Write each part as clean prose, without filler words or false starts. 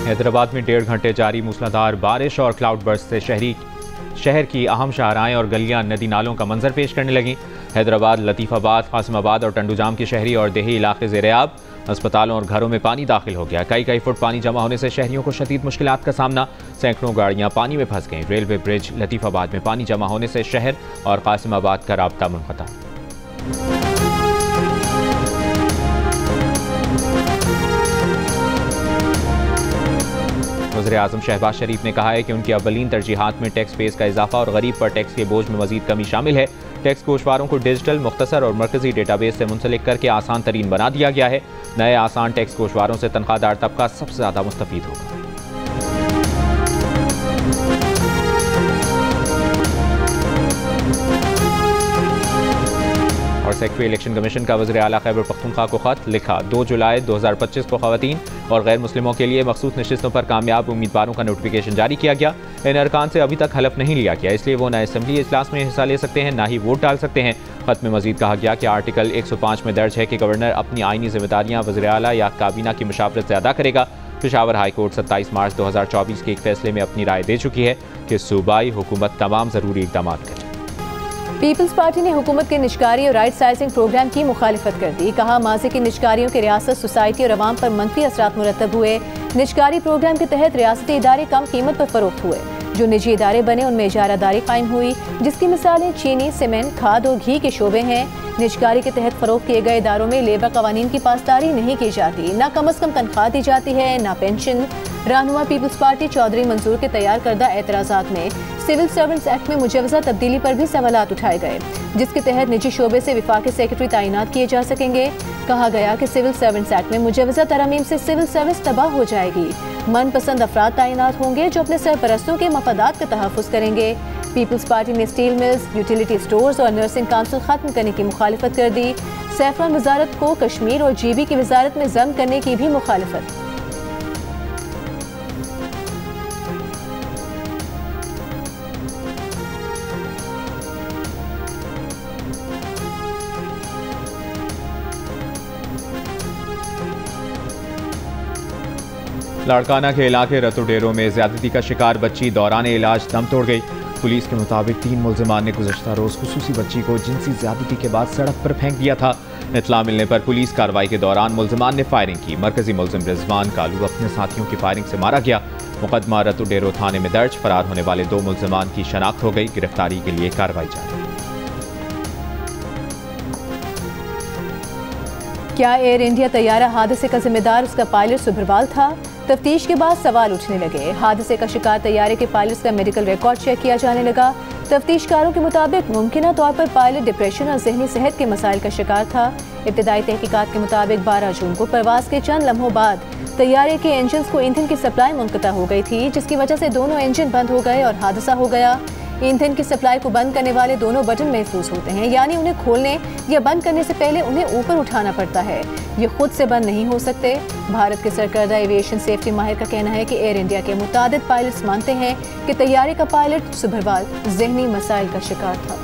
हैदराबाद में 1.5 घंटे जारी मूसलाधार बारिश और क्लाउड बर्स्ट से शहर की अहम शाहराएं और गलियां नदी नालों का मंजर पेश करने लगीं। हैदराबाद, लतीफ़ाबाद, कासिमाबाद और टंडूजाम के शहरी और देही इलाके ज़ेर-ए-आब। अस्पतालों और घरों में पानी दाखिल हो गया। कई फुट पानी जमा होने से शहरियों को शदीद मुश्किलात का सामना। सैकड़ों गाड़ियां पानी में फंस गईं। रेलवे ब्रिज लतीफ़ाबाद में पानी जमा होने से शहर और कासिमाबाद का राब्ता मुनक़ता। वज़ीर-ए-आज़म शहबाज शरीफ ने कहा है कि उनकी अव्वलीन तरजीहात में टैक्स बेस का इजाफा और गरीब पर टैक्स के बोझ में मजीद कमी शामिल है। टैक्स गोशवारों को डिजिटल, मुख्तसर और मरकजी डेटाबेस से मुंसलिक करके आसान तरीन बना दिया गया है। नए आसान टैक्स गोशवारों से तनख्वाहदार तबका सबसे ज़्यादा मुस्तफीद होगा। और सेक्रेटरी इलेक्शन कमीशन का वज़ीर आला खैबर पख्तूनख्वा को खत लिखा। 2 जुलाई 2025 को ख़वातीन और गैर मुस्लिमों के लिए मखसूस नशिस्तों पर कामयाब उम्मीदवारों का नोटिफिकेशन जारी किया गया। इन अरकान से अभी तक हलफ नहीं लिया गया, इसलिए वो न असम्बली इजलास में हिस्सा ले सकते हैं, ना ही वोट डाल सकते हैं। खत में मजीद कहा गया कि आर्टिकल 105 में दर्ज है कि गवर्नर अपनी आइनी जिम्मेदारियाँ वज़ीर आला या काबीना की मुशावरत से अदा करेगा। पेशावर हाई कोर्ट 27 मार्च 2024 के एक फैसले में अपनी राय दे चुकी है कि सूबाई हुकूमत तमाम ज़रूरी इक़दाम करे। पीपल्स पार्टी ने हुकूमत के निजकारी और राइट साइजिंग प्रोग्राम की मुखालिफत कर दी। कहा, माजी की निजकारियों के रियासत, सोसाइटी और अवाम पर मनफी असरात मुरतब हुए। निजकारी प्रोग्राम के तहत रियासती इदारे कम कीमत पर फरोख्त हुए। जो निजी इदारे बने उनमें इजारादारी कायम हुई, जिसकी मिसालें चीनी, सीमेंट, खाद और घी के शोबे हैं। निजकारी के तहत फरोख्त किए गए इदारों में लेबर कवानीन की पासदारी नहीं की जाती, ना कम अज़ कम तनख्वाह दी जाती है, ना पेंशन। रहनुमा पीपल्स पार्टी चौधरी मंजूर के तैयार करदा एतराज़ात में सिविल सर्वेंट्स एक्ट में मुजवज़ा तब्दीली पर भी सवालात उठाए गए, जिसके तहत निजी शोबे से विफाकी सेक्रेटरी तैनात किए जा सकेंगे। कहा गया कि सिविल सर्वेंट्स एक्ट में मुजवज़ा तरमीम से सिविल सर्विस तबाह हो जाएगी। मनपसंद अफराद तैनात होंगे जो अपने सरपरस्तों के मफादात का तहफ़्फ़ुज़ करेंगे। पीपल्स पार्टी ने स्टील मिल्स, यूटिलिटी स्टोर्स और नर्सिंग काउंसिल खत्म करने की मुखालिफत कर दी। सैफरान वजारत को कश्मीर और GB की वजारत में ज़म करने की भी मुखालिफत। लाड़काना के इलाके रतुडेरों में ज्यादती का शिकार बच्ची दौरान इलाज दम तोड़ गई। पुलिस के मुताबिक 3 मुल्जिमान ने गुज़श्ता रोज़ खुसूसी बच्ची को जिनसी ज्यादती के बाद सड़क पर फेंक दिया था। इत्तला मिलने पर पुलिस कार्रवाई के दौरान मुल्जिमान ने फायरिंग की। मरकजी मुल्जिम रिजवान कालू अपने साथियों की फायरिंग से मारा गया। मुकदमा रतुडेरो थाने में दर्ज। फरार होने वाले 2 मुल्जिमान की शनाख्त हो गई। गिरफ्तारी के लिए कार्रवाई जारी। क्या एयर इंडिया तैयारा हादसे का जिम्मेदार उसका पायलट सुभरवाल था? तफ्तीश के बाद सवाल उठने लगे। हादसे का शिकार तैयारे के पायलट्स का मेडिकल रिकॉर्ड चेक किया जाने लगा। तफ्तीशकारों के मुताबिक मुमकिना तौर पर पायलट डिप्रेशन और जहनी सेहत के मसाइल का शिकार था। इब्तदाई तहकीकात के मुताबिक 12 जून को परवाज के चंद लम्हों बाद तैयारे के इंजन को ईंधन की सप्लाई मुनक़ता हो गई थी, जिसकी वजह से दोनों इंजन बंद हो गए और हादसा हो गया। ईंधन की सप्लाई को बंद करने वाले दोनों बटन महफूज होते हैं, यानी उन्हें खोलने या बंद करने से पहले उन्हें ऊपर उठाना पड़ता है। ये खुद से बंद नहीं हो सकते। भारत के सरकर्दा एविएशन सेफ्टी माहिर का कहना है कि एयर इंडिया के मुतादिद पायलट्स मानते हैं कि तैयारे का पायलट सुभरवाल जहनी मसाइल का शिकार था।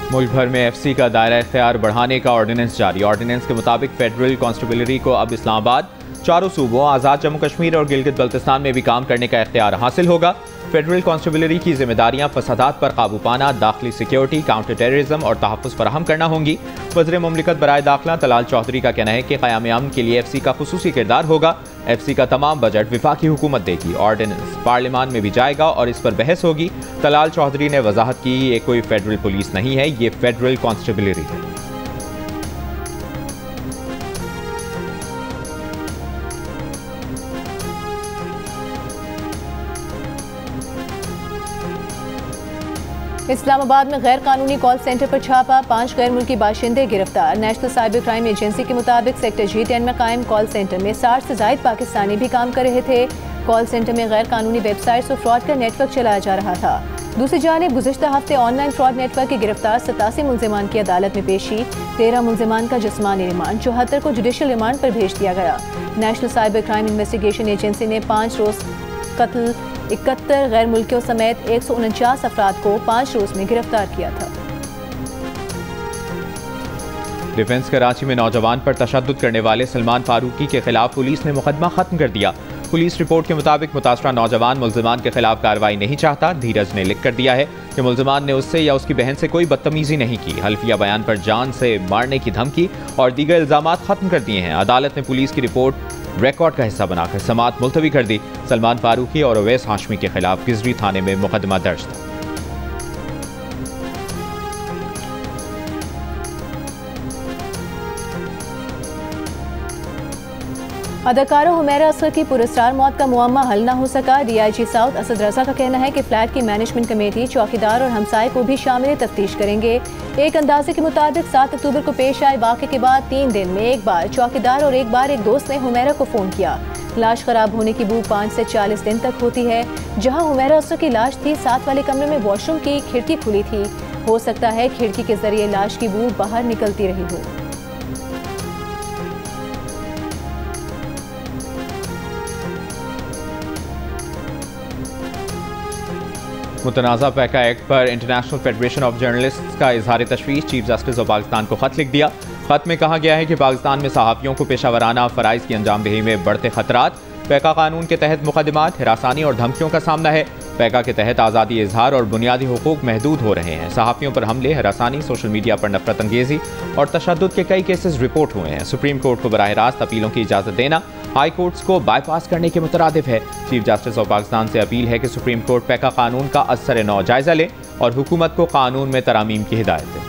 मुल्क भर में FC का दायरा इख्तियार बढ़ाने का ऑर्डिनेंस जारी। ऑर्डिनेंस के मुताबिक फेडरल कांस्टेबलरी को अब इस्लामाबाद, चारों सूबों, आज़ाद जम्मू कश्मीर और गिलगित बल्तिस्तान में भी काम करने का इख्तियार हासिल होगा। फेडरल कांस्टेबलरी की जिम्मेदारियां फसादात पर काबू पाना, दाखिली सिक्योरिटी, काउंटर टेररिज्म और तहफ़्फ़ुज़ फराहम करना होंगी। वज़ीर मुमलिकत बराए दाखिला तलाल चौधरी का कहना है कि क़याम अमन के लिए FC का खुसूसी किरदार होगा। FC का तमाम बजट विफाकी हुकूमत देगी। ऑर्डिनेंस पार्लियामान में भी जाएगा और इस पर बहस होगी। तलाल चौधरी ने वजाहत की, ये कोई फेडरल पुलिस नहीं है, ये फेडरल कांस्टेबलरी है। इस्लामाबाद में गैर कानूनी कॉल सेंटर पर छापा, 5 गैर मुल्की बाशिंदे गिरफ्तार। नेशनल साइबर क्राइम एजेंसी के मुताबिक सेक्टर G10 में कायम कॉल सेंटर में 60 से ज़ायद पाकिस्तानी भी काम कर रहे थे। कॉल सेंटर में गैर कानूनी वेबसाइट्स और फ्रॉड का नेटवर्क चलाया जा रहा था। दूसरी जानिब गुज़श्ता हफ्ते ऑनलाइन फ्रॉड नेटवर्क के गिरफ्तार 87 मुल्जिमान की अदालत में पेशी। 13 मुल्जिमान का जिस्मानी रिमांड, 74 को जुडिशल रिमांड पर भेज दिया गया। National cyber crime investigation agency ने 5 रोज़ कत्ल, 71 गैर मुल्कियों समेत 149 अफराद को 5 रोज़ में गिरफ्तार किया था। डिफेंस कराची में नौजवान पर तशद्दुद करने वाले सलमान फारूकी के खिलाफ पुलिस ने मुकदमा खत्म कर दिया। पुलिस रिपोर्ट के मुताबिक मुतासरा नौजवान मुल्जिमान के खिलाफ कार्रवाई नहीं चाहता। धीरज ने लिख कर दिया है कि मुल्जिमान ने उससे या उसकी बहन से कोई बदतमीजी नहीं की। हल्फिया बयान पर जान से मारने की धमकी और दीगर इल्जामात खत्म कर दिए हैं। अदालत ने पुलिस की रिपोर्ट रिकॉर्ड का हिस्सा बनाकर समाअत मुलतवी कर दी। सलमान फारूकी और अवैस हाशमी के खिलाफ गिजरी थाने में मुकदमा दर्ज था। अदाकारा हुमैरा असगर की पुरस्कार मौत का मुअम्मा हल न हो सका। DIG साउथ असद रजा का कहना है कि फ्लैट की मैनेजमेंट कमेटी चौकीदार और हमसाए को भी शामिल तफ्तीश करेंगे। एक अंदाजे के मुताबिक 7 अक्टूबर को पेश आए वाक़े के बाद 3 दिन में एक बार चौकीदार और एक बार एक दोस्त ने हुमैरा को फ़ोन किया। लाश खराब होने की बू 5 से 40 दिन तक होती है। जहाँ हुमैरा असगर की लाश थी, साथ वाले कमरे में वॉशरूम की खिड़की खुली थी। हो सकता है खिड़की के जरिए लाश की बू बाहर निकलती रही हो। मुतनाज़ा पैका एक्ट पर इंटरनेशनल फेडरेशन ऑफ जर्नलिस्ट्स का इजहार तशवीश। चीफ जस्टिस ऑफ पाकिस्तान को खत लिख दिया। खत में कहा गया है कि पाकिस्तान में सहाफ़ियों को पेशावराना फ़राइज़ की अंजामदही में बढ़ते खतरात। पैका कानून के तहत मुकदमात, हिरासानी और धमकियों का सामना है। पैका के तहत आज़ादी इजहार और बुनियादी हुकूक महदूद हो रहे हैं। सहाफ़ियों पर हमले, हिरासानी, सोशल मीडिया पर नफरत अंगेज़ी और तशद्दुद के कई केसेस रिपोर्ट हुए हैं। सुप्रीम कोर्ट को बराह रास्त अपीलों की इजाज़त देना हाई कोर्ट्स को बाईपास करने के मुतरादिफ है। चीफ जस्टिस ऑफ पाकिस्तान से अपील है कि सुप्रीम कोर्ट पैका कानून का असर नौ जायजा ले और हुकूमत को कानून में तरामीम की हिदायत दे।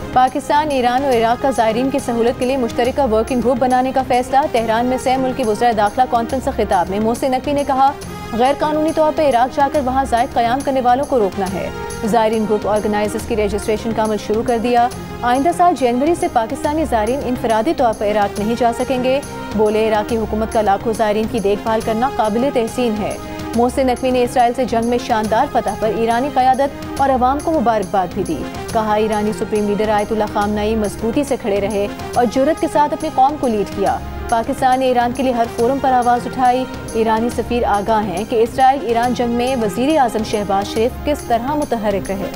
पाकिस्तान, ईरान और इराक का ज़ायरीन की सहूलत के लिए मुश्तरका वर्किंग ग्रुप बनाने का फैसला। तेहरान में सह मुल्की वज़राए दाखिला कॉन्फ्रेंस से खिताब में मोहसिन नकवी ने कहा, गैर कानूनी तौर पर इराक जाकर वहाँ ज़ायद क़याम करने वालों को रोकना है। ज़ायरीन ग्रुप ऑर्गेनाइजर्स की रजिस्ट्रेशन का अमल शुरू कर दिया। आइंदा साल जनवरी से पाकिस्तानी ज़ायरीन इनफरादी तौर पर इराक नहीं जा सकेंगे। बोले, इराकी हुकूमत का लाखों ज़ायरीन की देखभाल करना काबिल तहसीन है। मोहसिन नकवी ने इसराइल से जंग में शानदार फतह पर ईरानी क़यादत और अवाम को मुबारकबाद भी दी। कहा, ईरानी सुप्रीम लीडर आयतुल्लाह खामनई मजबूती से खड़े रहे और जुर्रत के साथ अपनी कौम को लीड किया। पाकिस्तान ने ईरान के लिए हर फोरम पर आवाज़ उठाई। ईरानी सफ़ीर आगाह हैं कि इसराइल ईरान जंग में वज़ीर आज़म शहबाज शरीफ किस तरह मुतहर्रिक रहे।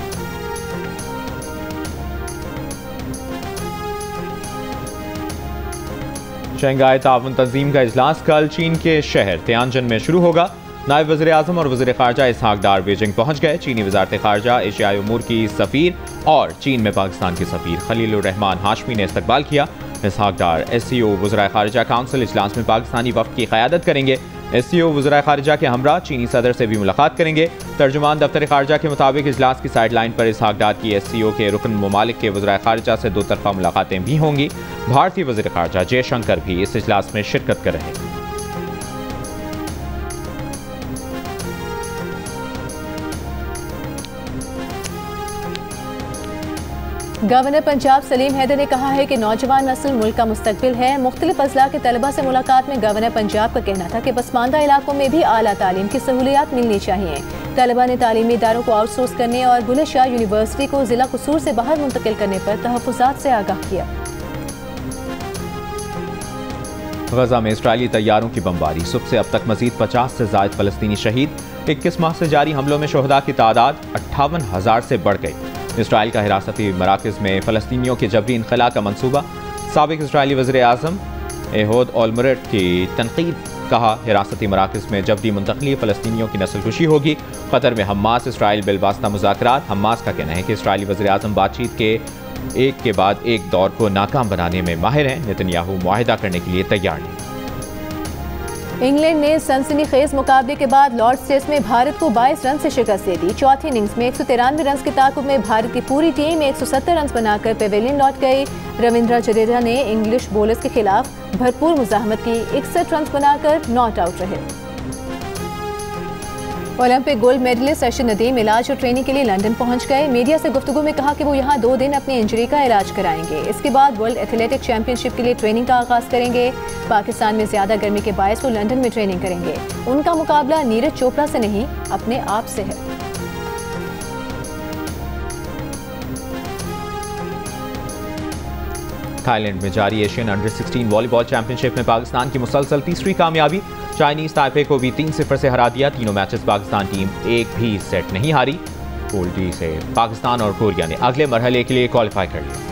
शंघाई ताउन तंजीम का इजलास कल चीन के शहर तियानजिन में शुरू होगा। नायब वज़ीर आज़म और वज़ीर ख़ारजा इसहाक डार बीजिंग पहुँच गए। चीनी वज़ारत ख़ारजा, एशियाई उमूर की सफ़ीर और चीन में पाकिस्तान के सफ़ीर खलीलुर रहमान हाशमी ने इस्तकबाल किया। इसहाक डार SCO वज़राए ख़ारजा काउंसिल इजलास में पाकिस्तानी वफ़द की क़यादत करेंगे। SCO वज़राए ख़ारजा के हमरा चीनी सदर से भी मुलाकात करेंगे। तर्जुमान दफ्तर ख़ारजा के मुताबिक इजलास की साइड लाइन पर इसहाक डार की SCO के रुकन ममालिक के वज़राए ख़ारजा से दो तरफ़ा मुलाकातें भी होंगी। भारतीय वज़ीर ख़ारजा जयशंकर भी इस इजलास में शिरकत कर रहे हैं। गवर्नर पंजाब सलीम हैदर ने कहा है कि नौजवान नस्ल मुल्क का मुस्तकबिल है। मुख्तलिफ अजला के तलबा से मुलाकात में गवर्नर पंजाब का कहना था कि पसमानदा इलाकों में भी आला तालीम की सहूलियात मिलनी चाहिए। तलबा ने तालीमी इदारों को आउटसोर्स करने और बुलंद शाह यूनिवर्सिटी को जिला कसूर से बाहर मुंतकिल करने पर तहफ़्फ़ुज़ात से आगाह किया। गजा में इसराइली तैयारों की बमबारी, सुबह से अब तक मजीद 50 से ज़ायद फ़लस्तीनी शहीद। 21 माह से जारी हमलों में शोहदा की तादाद 58,000 से बढ़ गई। इसराइल का हिरासती मराकज़ में फ़लस्तीनियों के जबरी इनखला का मनसूबा। साबिक़ इसराइली वज़ीर आज़म एहोद ओलमरट की तनकीद। कहा, हिरासती मराकज़ में जबरी मुंतकली फ़लस्तीनियों की नस्लकुशी होगी। कतर में हमास इसराइल बिलवास्ता मुज़ाकरात। हमास का कहना है कि इसराइली वज़ीर आज़म बातचीत के एक के बाद एक दौर को नाकाम बनाने में माहिर हैं। नेतन्याहू मुआहिदा करने के लिए तैयार नहीं। इंग्लैंड ने सनसनीखेज मुकाबले के बाद लॉर्ड्स टेस्ट में भारत को 22 रन से शिकस्त दे दी। चौथी इनिंग्स में 193 रन के ताकुब में भारत की पूरी टीम 170 रन बनाकर पेवेलियन लौट गई। रविंद्र जडेजा ने इंग्लिश बॉलर्स के खिलाफ भरपूर मुजाहमत की, 61 रन बनाकर नॉट आउट रहे। Olympic gold medallist Arshad Nadeem इलाज और ट्रेनिंग के लिए लंदन पहुंच गए। मीडिया से गुफ्तगू में कहा कि वो यहां 2 दिन अपनी इंजरी का इलाज कराएंगे। इसके बाद वर्ल्ड एथलेटिक चैंपियनशिप के लिए ट्रेनिंग का आगाज करेंगे। पाकिस्तान में ज्यादा गर्मी के बायस वो लंदन में ट्रेनिंग करेंगे। उनका मुकाबला नीरज चोपड़ा से नहीं, अपने आप से है। थाईलैंड में जारी एशियन अंडर 16 वॉलीबॉल चैंपियनशिप में पाकिस्तान की मुसलसल तीसरी कामयाबी। चाइनीज ताइपे को भी 3-0 से हरा दिया। तीनों मैचेस पाकिस्तान टीम एक भी सेट नहीं हारी। पूल डी से पाकिस्तान और कोरिया ने अगले मरहले के लिए क्वालिफाई कर लिया।